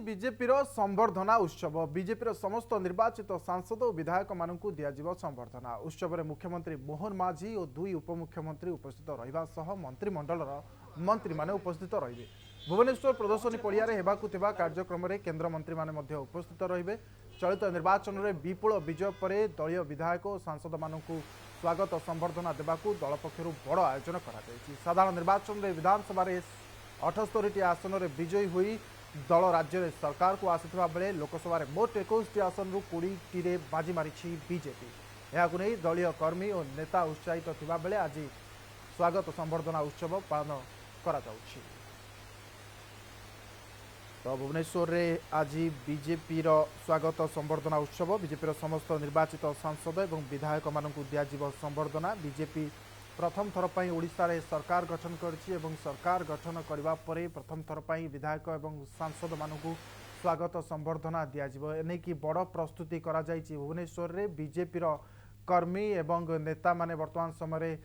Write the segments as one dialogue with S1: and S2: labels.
S1: BJP संबर्धना उत्सव BJP समस्त निर्वाचित सांसद और विधायक मानू दिज्व संबर्धना उत्सव में मुख्यमंत्री मोहन माझी और दुई उपमुख्यमंत्री उपस्थित रहा सह मंत्रिमंडल मंत्री माने उपस्थित रहिबे। भुवनेश्वर प्रदर्शनी पड़ियारे हेबाकु थिबा कार्यक्रम में केन्द्रमंत्री माने उपस्थित रहिबे। चलित निर्वाचन में विपुल विजय पर दलीय विधायक और सांसद मानू स्वागत संबर्धना देवाकू दल पक्षर बड़ आयोजन करा साधारण निर्वाचन में विधानसभा 78 आसन में विजयी हुई दल राज्य में सरकार को आसुवा बेले लोकसभा मोट 21 आसन रु 20 बाजी मारी बीजेपी। यह दलीय कर्मी और नेता उत्साहित थिबा बेले आज स्वागत संबर्धना उत्सव पालन करा जाउछि। तो भुवनेश्वर में आज बीजेपी स्वागत संबर्धना उत्सव बीजेपी समस्त निर्वाचित सांसद और विधायक मानू दिज्व संबर्धना। बीजेपी प्रथम थर पर ओडिशा रे सरकार गठन करछि एवं सरकार गठन करबा परे प्रथम थर पर विधायक एवं सांसद मानू स्वागत संबर्धना दिज्व एने की बड़ प्रस्तुति करा जायछि। भुवनेश्वर रे बीजेपी कर्मी एवं नेता माने वर्तमान समय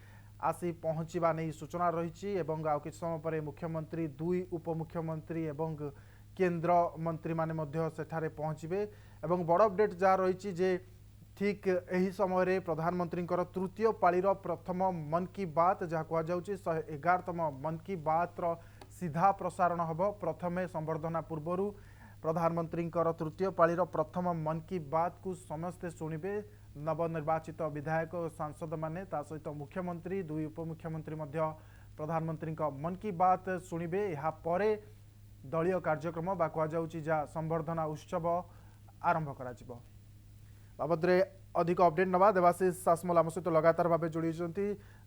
S1: आसी पहुँचवा नहीं सूचना रही आ किछ समय पर मुख्यमंत्री दुई उपमुख्यमंत्री एवं केंद्र मंत्री माने सेठारे पहुँचे एवं बड़ अपडेट जहाँ रही जे ठीक यही समय प्रधानमंत्री तृतीय पाळीर प्रथम मन की बात जहाँ कहुच्छे 111तम मन की बात सीधा प्रसारण हम प्रथमे संबर्धना पूर्वर प्रधानमंत्री तृतीय पाळीर प्रथम मन की बात को समस्ते शुणिबे। नवनिर्वाचित विधायक और सांसद माने ता सहित मुख्यमंत्री दुई उपमुख्यमंत्री प्रधानमंत्री मन की बात शुणिबे। यहाँ परे दलीय कार्यक्रम बा कहुच्छी जहाँ संबर्धना उत्सव आरंभ करा बाबद अधिक अपडेट नवा देवाशीष सासमल आम सहित लगातार भाव जोड़ी।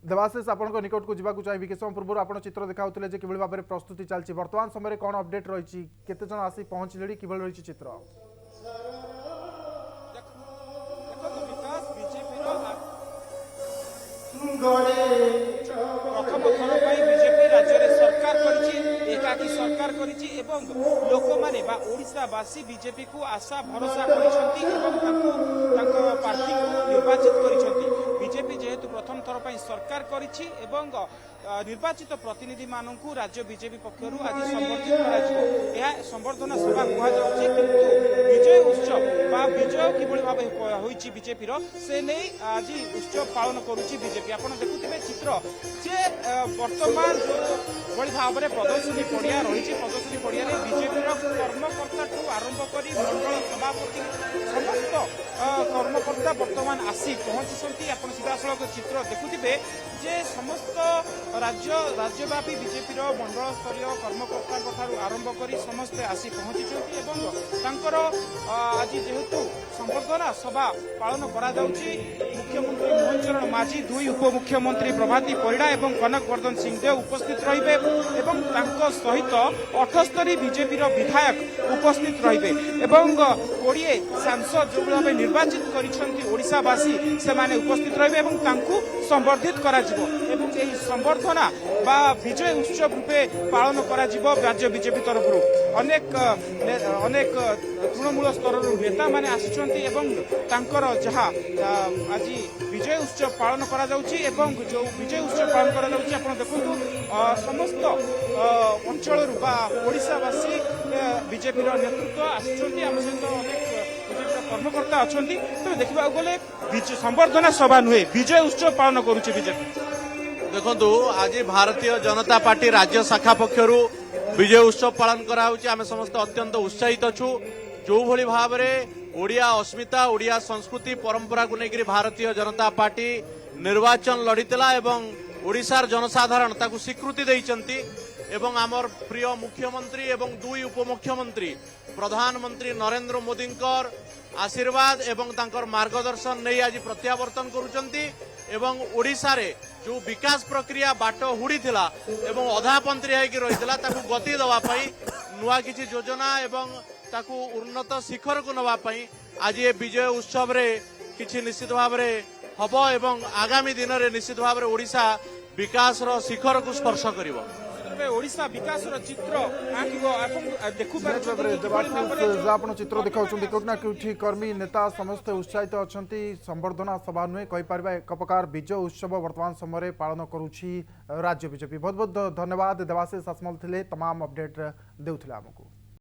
S1: देवाशीष आपण निकट को जावाक चाहिए कि समय पूर्व आप चित्र देखाते कि भाव में प्रस्तुति चलती वर्तमान समय कौन अपडेट रही केते जन आसी पहुंचले कि रही चित्र
S2: प्रथम थर बीजेपी राज्य में सरकार एकाकी सरकार लोक माने ओडिशावासी बीजेपी को आशा भरोसा प्रार्थी को निर्वाचित बीजेपी जेहेतु प्रथम थर पर सरकार निर्वाचित प्रतिनिधि मानू राज्य बीजेपी पक्षर आज संबर्धित संबर्धना सभा कहुच्छे किंतु विजय उत्सव बा विजय किभली भाव होईची बीजेपी से नहीं आज उत्सव पालन करुच्ची बीजेपी। आप देखुथे चित्र जे वर्तमान जो भली भाव में प्रदर्शनी पड़िया रही प्रदर्शनी पड़िया बीजेपी कर्मकर्ता ठू आरंभ कर मंडल सभापति समस्त कर्मकर्ता वर्तमान आसी पहुंची। आप सीधासख चित्र देखुथे जे समस्त राज्यव्यापी बीजेपी मंडल स्तरीय कर्मकर्ता आरंभ कर समस्ते आसी पहुंची आज जेहेतु संबर्धना सभा पालन करा मुख्यमंत्री मोहन चरण माझी दुई उपमुख्यमंत्री प्रभाती परिड़ा और कनक वर्धन सिंहदेव उपस्थित रहिबे एवं सहित 78 बीजेपी विधायक उपस्थित रहिबे एवं 20 सांसद जो भाव निर्वाचित करिसेंती से माने उपस्थित रहिबे एवं तांकु संबर्धित करा एवं यही संबर्धना बा विजय उत्सव रूपे पालन करा राज्य बीजेपी तरफ अनेक अनेक तृणमूल स्तर नेता माने आसिचंती एवं तांकर जहाँ आज विजय उत्सव पालन करा जाउची एवं जो विजय उत्सव पालन करा जाउची आपण देखंतु समस्त अंचल बा ओडिशावासी बीजेपी नेतृत्व आसिचंती आम सहित अनेक बीजेपी कर्मकर्ता अछंती। तो देखबा गले संबर्धना सभा नुहे विजय उत्सव पालन करूची बीजेपी।
S3: देखो आज भारतीय जनता पार्टी राज्य शाखा पक्षर विजय उत्सव पालन कराने समस्त अत्यंत उत्साहित छु। जो भली भाव में ओडिया अस्मिता ओडिया संस्कृति परंपरा को लेकर भारतीय जनता पार्टी निर्वाचन लड़ीला एवं ओडिशार जनसाधारण ताकू स्वीकृति देइचंती एवं आमर प्रिय मुख्यमंत्री एवं दुई उपमुख्यमंत्री प्रधानमंत्री नरेंद्र मोदी आशीर्वाद एवं तांकर मार्गदर्शन नहीं आज प्रत्यावर्तन करुचंती एवं ओडिशा रे जो विकास प्रक्रिया बाट हुड़ी थिला एवं अधापंत्री होगी रही ताकू गति दवा पई नुआ किछि योजना एवं ताकू उन्नत शिखर को नवा पई आज ये विजय उत्सव रे किछि निश्चित भाव रे हबो एवं आगामी दिन रे निश्चित भाव रे ओडिशा विकास रो शिखर को स्पर्श करिवो।
S2: ओडिशा विकास चित्र
S1: आप चित्र देखा कोना कि कर्मी नेता समस्त उत्साहित अच्छा संबर्धना सभा नुहे कहीपर एक प्रकार विजय उत्सव वर्तमान समय पालन करुच्ची राज्य बीजेपी। बहुत बहुत धन्यवाद देवाशीष सासमल थे तमाम अपडेट देउथिले आमको।